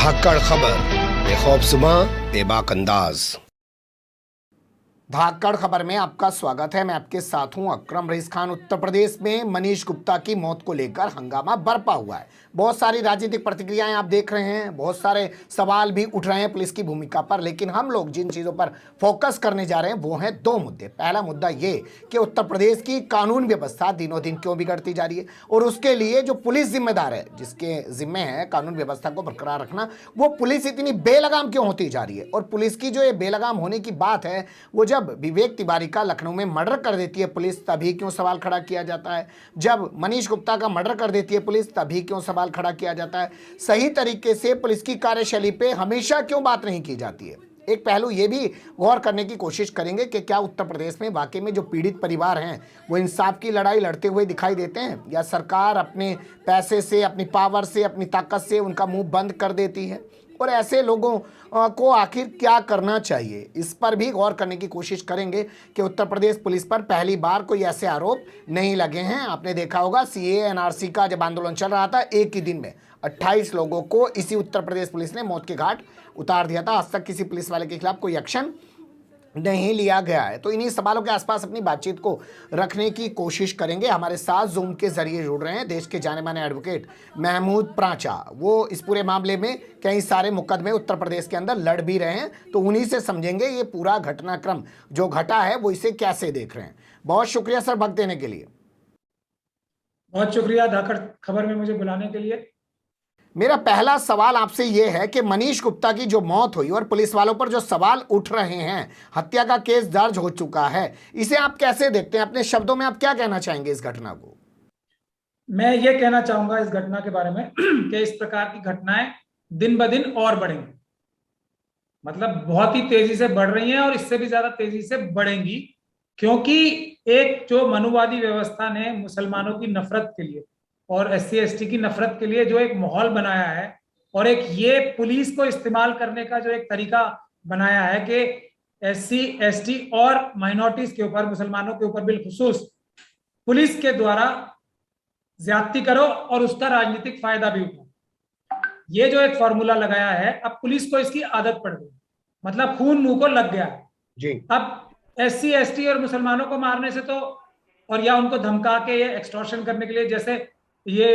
धाकड़ खबर, बेखौफसुमा बेबाक अंदाज। धाकड़ खबर में आपका स्वागत है। मैं आपके साथ हूं अकरम रईस खान। उत्तर प्रदेश में मनीष गुप्ता की मौत को लेकर हंगामा बरपा हुआ है। बहुत सारी राजनीतिक प्रतिक्रियाएं आप देख रहे हैं, बहुत सारे सवाल भी उठ रहे हैं पुलिस की भूमिका पर। लेकिन हम लोग जिन चीज़ों पर फोकस करने जा रहे हैं वो हैं दो मुद्दे। पहला मुद्दा ये कि उत्तर प्रदेश की कानून व्यवस्था दिनों दिन क्यों बिगड़ती जा रही है, और उसके लिए जो पुलिस जिम्मेदार है, जिसके जिम्मे है कानून व्यवस्था को बरकरार रखना, वो पुलिस इतनी बेलगाम क्यों होती जा रही है। और पुलिस की जो ये बेलगाम होने की बात है, वो जब विवेक तिवारी का लखनऊ में मर्डर कर देती है पुलिस, तभी क्यों सवाल खड़ा किया जाता है। जब मनीष गुप्ता का मर्डर कर देती है पुलिस, तभी क्यों सवाल खड़ा किया जाता है। सही तरीके से पुलिस की कार्यशैली पे हमेशा क्यों बात नहीं की जाती है। एक पहलू ये भी गौर करने की कोशिश करेंगे कि क्या उत्तर प्रदेश में वाकई में जो पीड़ित परिवार हैं वो इंसाफ की लड़ाई लड़ते हुए दिखाई देते हैं, या सरकार अपने पैसे से, अपनी पावर से, अपनी ताकत से उनका मुंह बंद कर देती है। और ऐसे लोगों को आखिर क्या करना चाहिए, इस पर भी गौर करने की कोशिश करेंगे कि उत्तर प्रदेश पुलिस पर पहली बार कोई ऐसे आरोप नहीं लगे हैं। आपने देखा होगा सीएए एनआरसी का जब आंदोलन चल रहा था, एक ही दिन में 28 लोगों को इसी उत्तर प्रदेश पुलिस ने मौत के घाट उतार दिया था। आज तक किसी पुलिस वाले के खिलाफ कोई एक्शन नहीं लिया गया है। तो इन्हीं सवालों के आसपास अपनी बातचीत को रखने की कोशिश करेंगे। हमारे साथ जूम के जरिए जुड़ रहे हैं देश के जाने माने एडवोकेट महमूद प्राचा। वो इस पूरे मामले में कई सारे मुकदमे उत्तर प्रदेश के अंदर लड़ भी रहे हैं, तो उन्हीं से समझेंगे ये पूरा घटनाक्रम जो घटा है वो इसे कैसे देख रहे हैं। बहुत शुक्रिया सर वक्त देने के लिए। बहुत शुक्रिया धाकड़ खबर में मुझे बुलाने के लिए। मेरा पहला सवाल आपसे यह है कि मनीष गुप्ता की जो मौत हुई और पुलिस वालों पर जो सवाल उठ रहे हैं, हत्या का केस दर्ज हो चुका है, इसे आप कैसे देखते हैं? अपने शब्दों में आप क्या कहना चाहेंगे इस घटना को? मैं ये कहना चाहूंगा इस घटना के बारे में कि इस प्रकार की घटनाएं दिन ब दिन और बढ़ेंगी, मतलब बहुत ही तेजी से बढ़ रही हैं और इससे भी ज्यादा तेजी से बढ़ेंगी, क्योंकि एक जो मनुवादी व्यवस्था ने मुसलमानों की नफरत के लिए और एससी एसटी की नफरत के लिए जो एक माहौल बनाया है, और एक ये पुलिस को इस्तेमाल करने का जो एक तरीका बनाया है कि एससी एसटी और माइनॉरिटीज के ऊपर, मुसलमानों के ऊपर बिलखुसूस पुलिस के द्वारा ज्यादती करो और उसका राजनीतिक फायदा भी उठाओ। ये जो एक फॉर्मूला लगाया है, अब पुलिस को इसकी आदत पड़ गई, मतलब खून मुंह को लग गया जी। अब एससी एसटी और मुसलमानों को मारने से तो, और या उनको धमका के ये एक्सटॉर्शन करने के लिए, जैसे ये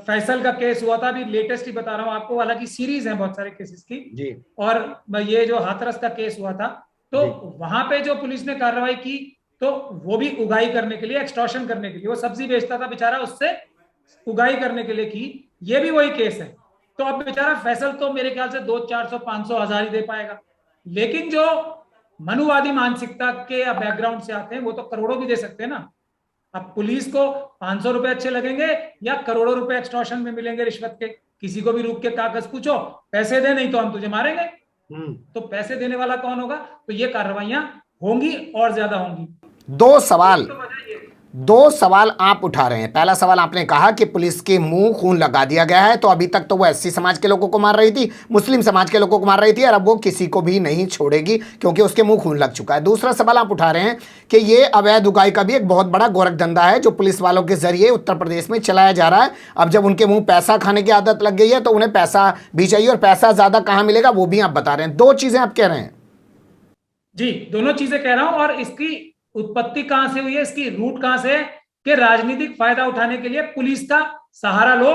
फैसल का केस हुआ था, अभी लेटेस्ट ही बता रहा हूं आपको, हालांकि सीरीज है बहुत सारे केसेस की जी। और ये जो हाथरस का केस हुआ था, तो वहां पे जो पुलिस ने कार्रवाई की, तो वो भी उगाई करने के लिए, एक्सटॉर्शन करने के लिए, वो सब्जी बेचता था बेचारा, उससे उगाई करने के लिए की। ये भी वही केस है। तो अब बेचारा फैसल तो मेरे ख्याल से 200, 400, 500, 1000 ही दे पाएगा, लेकिन जो मनुवादी मानसिकता के बैकग्राउंड से आते हैं वो तो करोड़ों भी दे सकते हैं ना। अब पुलिस को 500 रुपए अच्छे लगेंगे या करोड़ों रुपए एक्सटॉर्शन में मिलेंगे रिश्वत के? किसी को भी रुक के कागज पूछो, पैसे दे नहीं तो हम तुझे मारेंगे। तो पैसे देने वाला कौन होगा? तो ये कार्रवाइयां होंगी और ज्यादा होंगी। दो सवाल आप उठा रहे हैं। पहला सवाल आपने कहा कि पुलिस के मुंह खून लगा दिया गया है, तो अभी तक तो वो एससी समाज के लोगों को मार रही थी, मुस्लिम समाज के लोगों को मार रही थी, और अब वो किसी को भी नहीं छोड़ेगी क्योंकि उसके मुंह खून लग चुका है। दूसरा सवाल आप उठा रहे हैं कि ये अवैध उगाई का भी एक बहुत बड़ा गोरख धंधा है जो पुलिस वालों के जरिए उत्तर प्रदेश में चलाया जा रहा है। अब जब उनके मुंह पैसा खाने की आदत लग गई है तो उन्हें पैसा भी चाहिए, और पैसा ज्यादा कहां मिलेगा वो भी आप बता रहे हैं। दो चीजें आप कह रहे हैं। जी, दोनों चीजें कह रहा हूं। और इसकी उत्पत्ति कहां से हुई है, इसकी रूट कहां से है कि राजनीतिक फायदा उठाने के लिए पुलिस का सहारा लो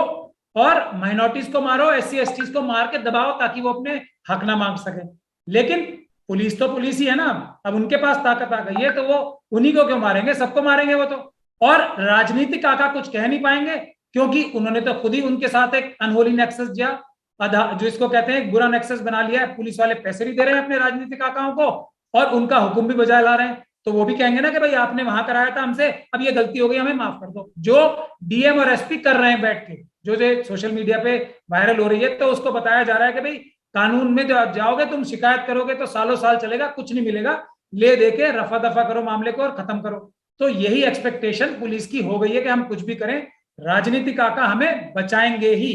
और माइनॉरिटीज को मारो, एससी एसटी को मार के दबाओ ताकि वो अपने हक ना मांग सके। लेकिन पुलिस तो पुलिस ही है ना, अब उनके पास ताकत आ गई है तो वो उन्हीं को क्यों मारेंगे? सबको मारेंगे वो तो। और राजनीतिक आका कुछ कह नहीं पाएंगे क्योंकि उन्होंने तो खुद ही उनके साथ एक अनहोली नेक्सस जो इसको कहते हैं एक बुरा नेक्सस बना लिया है। पुलिस वाले पैसे भी दे रहे हैं अपने राजनीतिक आकाओं को और उनका हुक्म भी बजाय ला रहे हैं, तो वो भी कहेंगे ना कि भाई आपने वहां कराया था हमसे, अब ये गलती हो गई, हमें माफ कर दो। जो डीएम और एसपी कर रहे हैं बैठ के, जो सोशल मीडिया पे वायरल हो रही है, तो उसको बताया जा रहा है कि भाई कानून में जाओगे, तुम शिकायत करोगे तो सालों साल चलेगा, कुछ नहीं मिलेगा, ले दे के रफा दफा करो मामले को और खत्म करो। तो यही एक्सपेक्टेशन पुलिस की हो गई है कि हम कुछ भी करें, राजनीतिक आका हमें बचाएंगे ही।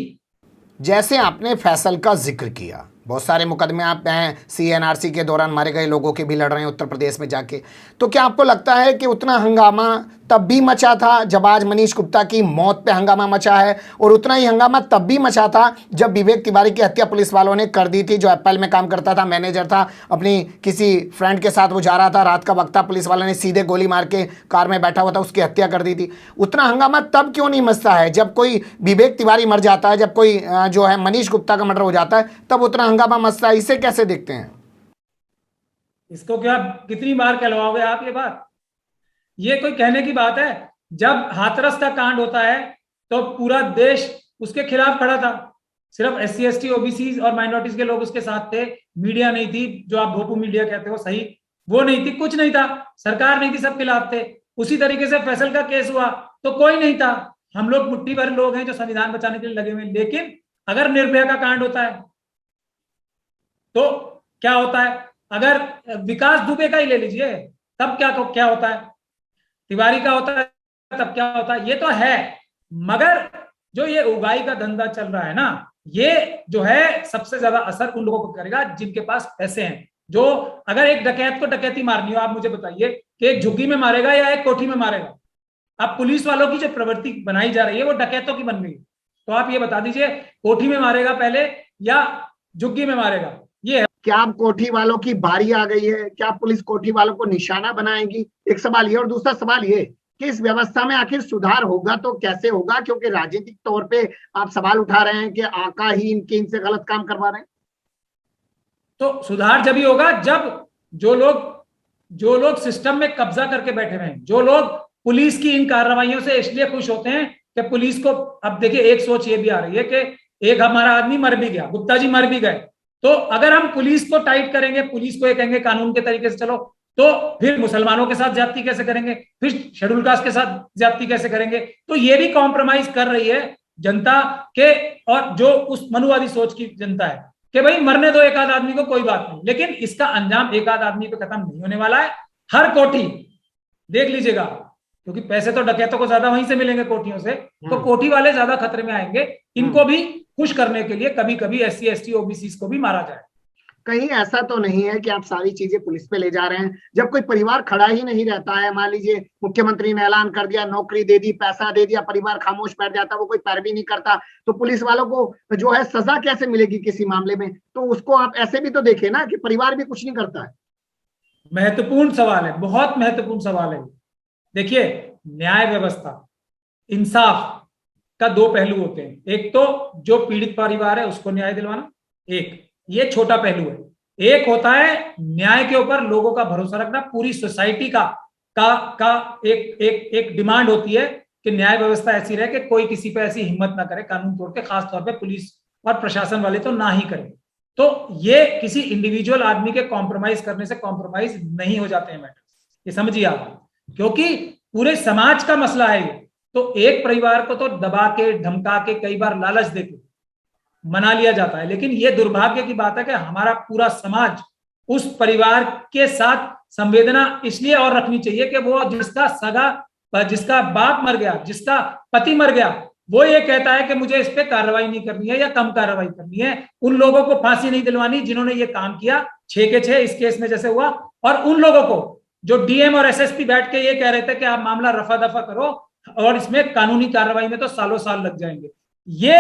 जैसे आपने फैसल का जिक्र किया, बहुत सारे मुकदमे आप CNRC के दौरान मारे गए लोगों के भी लड़ रहे हैं उत्तर प्रदेश में जाके। तो क्या आपको लगता है कि उतना हंगामा तब भी मचा था जब आज मनीष गुप्ता की मौत पे हंगामा मचा है, और उतना ही हंगामा तब भी मचा था जब विवेक तिवारी की हत्या पुलिस वालों ने कर दी थी, जो एप्पल में काम करता था, मैनेजर था, अपनी किसी फ्रेंड के साथ वो जा रहा था, रात का वक्त था, पुलिस वालों ने सीधे गोली मार के कार में बैठा हुआ था उसकी हत्या कर दी थी। उतना हंगामा तब क्यों नहीं मचता है जब कोई विवेक तिवारी मर जाता है, जब कोई जो है मनीष गुप्ता का मर्डर हो जाता है, तब उतना हंगामा मचता है? इसे कैसे देखते हैं? इसको क्या कितनी बार कहलवाओगे आप ये बात? ये कोई कहने की बात है? जब हाथरस का कांड होता है तो पूरा देश उसके खिलाफ खड़ा था। सिर्फ SC ST OBC और माइनॉरिटीज के लोग उसके साथ थे। मीडिया नहीं थी, जो आप भोपू मीडिया कहते हो, सही, वो नहीं थी, कुछ नहीं था, सरकार नहीं थी, सब खिलाफ थे। उसी तरीके से फैसल का केस हुआ तो कोई नहीं था। हम लोग मुट्ठी भर लोग हैं जो संविधान बचाने के लिए लगे हुए हैं। लेकिन अगर निर्भया का कांड होता है तो क्या होता है? अगर विकास दुबे का ही ले लीजिए, तब क्या होता है? तिवारी का होता है, तब क्या होता है? ये तो है, मगर जो ये उगाई का धंधा चल रहा है ना, ये जो है सबसे ज्यादा असर उन लोगों को करेगा जिनके पास पैसे हैं। जो अगर एक डकैत को डकैती मारनी हो, आप मुझे बताइए कि एक झुग्गी में मारेगा या एक कोठी में मारेगा? अब पुलिस वालों की जो प्रवृत्ति बनाई जा रही है वो डकैतों की बन गई। तो आप ये बता दीजिए, कोठी में मारेगा पहले या झुग्गी में मारेगा? ये क्या आप कोठी वालों की बारी आ गई है? क्या पुलिस कोठी वालों को निशाना बनाएगी? एक सवाल ये, और दूसरा सवाल ये कि इस व्यवस्था में आखिर सुधार होगा तो कैसे होगा? क्योंकि राजनीतिक तौर पे आप सवाल उठा रहे हैं कि आका ही इनसे गलत काम करवा रहे हैं। तो सुधार जब ही होगा जब जो लोग सिस्टम में कब्जा करके बैठे हुए हैं, जो लोग पुलिस की इन कार्रवाइयों से इसलिए खुश होते हैं कि पुलिस को, अब देखिए एक सोच ये भी आ रही है कि एक हमारा आदमी मर भी गया, गुप्ता जी मर भी गए, तो अगर हम पुलिस को टाइट करेंगे, पुलिस को ये कहेंगे कानून के तरीके से चलो, तो फिर मुसलमानों के साथ ज्यादती कैसे करेंगे, फिर शेड्यूल कास्ट के साथ ज्यादती कैसे करेंगे? तो ये भी कॉम्प्रोमाइज कर रही है जनता के, और जो उस मनुवादी सोच की जनता है कि भाई मरने दो एक आध आदमी को, कोई बात नहीं। लेकिन इसका अंजाम एक आध आदमी पे खत्म नहीं होने वाला है। हर कोठी देख लीजिएगा, क्योंकि पैसे तो डकैतों को ज्यादा वहीं से मिलेंगे कोठियों से, तो कोठी वाले ज्यादा खतरे में आएंगे। इनको भी खुश करने के लिए कभी कभी SC ST OBC को भी मारा जाए। कहीं ऐसा तो नहीं है कि आप सारी चीजें पुलिस पे ले जा रहे हैं? जब कोई परिवार खड़ा ही नहीं रहता है, मान लीजिए मुख्यमंत्री ने ऐलान कर दिया, नौकरी दे दी, पैसा दे दिया, परिवार खामोश बैठ जाता, वो कोई पैरवी नहीं करता, तो पुलिस वालों को जो है सजा कैसे मिलेगी किसी मामले में? तो उसको आप ऐसे भी तो देखें ना कि परिवार भी कुछ नहीं करता है। महत्वपूर्ण सवाल है, बहुत महत्वपूर्ण सवाल है। देखिए, न्याय व्यवस्था, इंसाफ का दो पहलू होते हैं। एक तो जो पीड़ित परिवार है उसको न्याय दिलवाना, एक ये छोटा पहलू है। एक होता है न्याय के ऊपर लोगों का भरोसा रखना। पूरी सोसाइटी का एक डिमांड होती है कि न्याय व्यवस्था ऐसी रहे कि कोई किसी पे ऐसी हिम्मत ना करे कानून तोड़ के, खासतौर पे पुलिस और प्रशासन वाले तो ना ही करें। तो ये किसी इंडिविजुअल आदमी के कॉम्प्रोमाइज करने से कॉम्प्रोमाइज नहीं हो जाते हैं मैटर, ये समझिए आप, क्योंकि पूरे समाज का मसला है ये। तो एक परिवार को तो दबा के, धमका के, कई बार लालच देके मना लिया जाता है, लेकिन ये दुर्भाग्य की बात है कि हमारा पूरा समाज उस परिवार के साथ संवेदना इसलिए और रखनी चाहिए कि वो जिसका बाप मर गया, जिसका पति मर गया, वो ये कहता है कि मुझे इस पे कार्रवाई नहीं करनी है या कम कार्रवाई करनी है। उन लोगों को फांसी नहीं दिलवानी जिन्होंने ये काम किया 6 के 6 इस केस में जैसे हुआ, और उन लोगों को जो DM और SSP बैठ के ये कह रहे थे कि आप मामला रफा दफा करो और इसमें कानूनी कार्रवाई में तो सालों साल लग जाएंगे। ये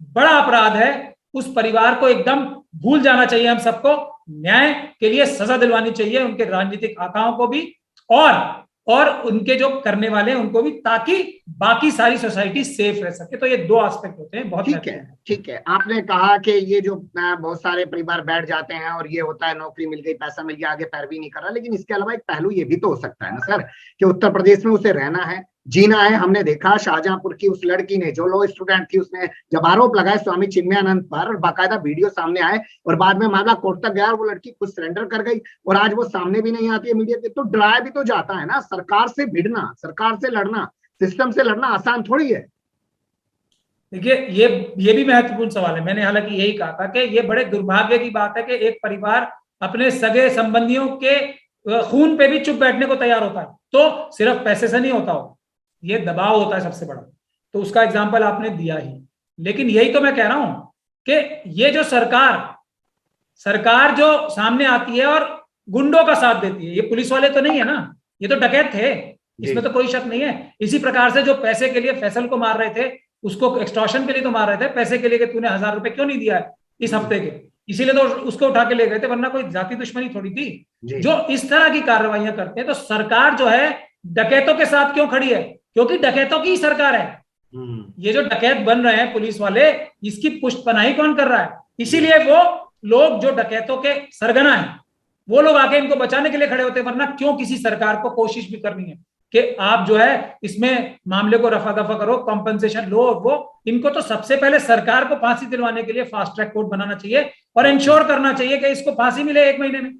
बड़ा अपराध है। उस परिवार को एकदम भूल जाना चाहिए। हम सबको न्याय के लिए सजा दिलवानी चाहिए, उनके राजनीतिक आकाओं को भी और उनके जो करने वाले हैं उनको भी, ताकि बाकी सारी सोसाइटी सेफ रह सके। तो ये दो एस्पेक्ट होते हैं। बहुत ठीक है। आपने कहा कि ये जो बहुत सारे परिवार बैठ जाते हैं और ये होता है नौकरी मिल गई, पैसा मिल गया, आगे पैरवी नहीं कर रहा, लेकिन इसके अलावा एक पहलू ये भी तो हो सकता है ना सर कि उत्तर प्रदेश में उसे रहना है, जीना है। हमने देखा शाहजहांपुर की उस लड़की ने, जो लॉ स्टूडेंट थी, उसने जब आरोप लगाए स्वामी चिन्मयानंद पर, बाकायदा वीडियो सामने आए और बाद में मामला कोर्ट तक गया और वो लड़की खुद सरेंडर कर गई, और आज वो सामने भी नहीं आती है मीडिया के। तो डराया भी तो जाता है ना। सरकार से भिड़ना, सरकार से लड़ना, सिस्टम से लड़ना आसान थोड़ी है। देखिए, ये भी महत्वपूर्ण सवाल है। मैंने हालांकि यही कहा था कि ये बड़े दुर्भाग्य की बात है कि एक परिवार अपने सगे संबंधियों के खून पे भी चुप बैठने को तैयार होता है। तो सिर्फ पैसे से नहीं होता हो, ये दबाव होता है सबसे बड़ा। तो उसका एग्जाम्पल आपने दिया ही। लेकिन यही तो मैं कह रहा हूं कि ये जो सरकार सरकार जो सामने आती है और गुंडों का साथ देती है, ये पुलिस वाले तो नहीं है ना, ये तो डकैत थे, इसमें तो कोई शक नहीं है। इसी प्रकार से जो पैसे के लिए फैसल को मार रहे थे, उसको एक्सटॉर्शन के लिए तो मार रहे थे, पैसे के लिए कि तूने 1000 रुपए क्यों नहीं दिया है इस हफ्ते के, इसीलिए तो उसको उठा के ले गए थे, वरना कोई जाति दुश्मनी थोड़ी थी। जो इस तरह की कार्रवाइयां करते हैं, तो सरकार जो है डकैतों के साथ क्यों खड़ी है? क्योंकि डकैतों की सरकार है। ये जो डकैत बन रहे हैं पुलिस वाले, इसकी पुष्टपनाही कौन कर रहा है? इसीलिए वो लोग जो डकैतों के सरगना है, वो लोग आके इनको बचाने के लिए खड़े होते हैं, वरना क्यों किसी सरकार को कोशिश भी करनी है कि आप जो है इसमें मामले को रफा दफा करो, कॉम्पनसेशन लो। वो इनको तो सबसे पहले सरकार को फांसी दिलवाने के लिए फास्ट ट्रैक कोर्ट बनाना चाहिए और इंश्योर करना चाहिए कि इसको फांसी मिले 1 महीने में,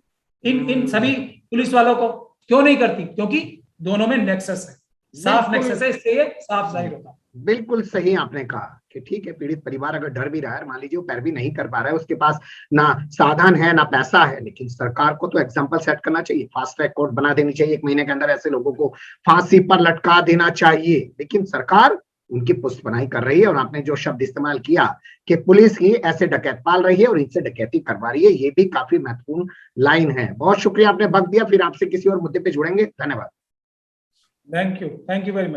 इन सभी पुलिस वालों को। क्यों नहीं करती? क्योंकि दोनों में नेक्सस है, साफ नेक्सस है, इससे ये साफ जाहिर होता है। बिल्कुल सही आपने कहा कि ठीक है, पीड़ित परिवार अगर डर भी रहा है, मान लीजिए वो पैरवी नहीं कर पा रहा है, उसके पास ना साधन है ना पैसा है, लेकिन सरकार को तो एग्जाम्पल सेट करना चाहिए, फास्ट ट्रैक कोर्ट बना देनी चाहिए, 1 महीने के अंदर ऐसे लोगों को फांसी पर लटका देना चाहिए। लेकिन सरकार उनकी पुष्टपनाही कर रही है, और आपने जो शब्द इस्तेमाल किया कि पुलिस ही ऐसे डकैत पाल रही है और इनसे डकैती करवा रही है, ये भी काफी महत्वपूर्ण लाइन है। बहुत शुक्रिया, आपने वक्त दिया। फिर आपसे किसी और मुद्दे पे जुड़ेंगे। धन्यवाद। Thank you very much.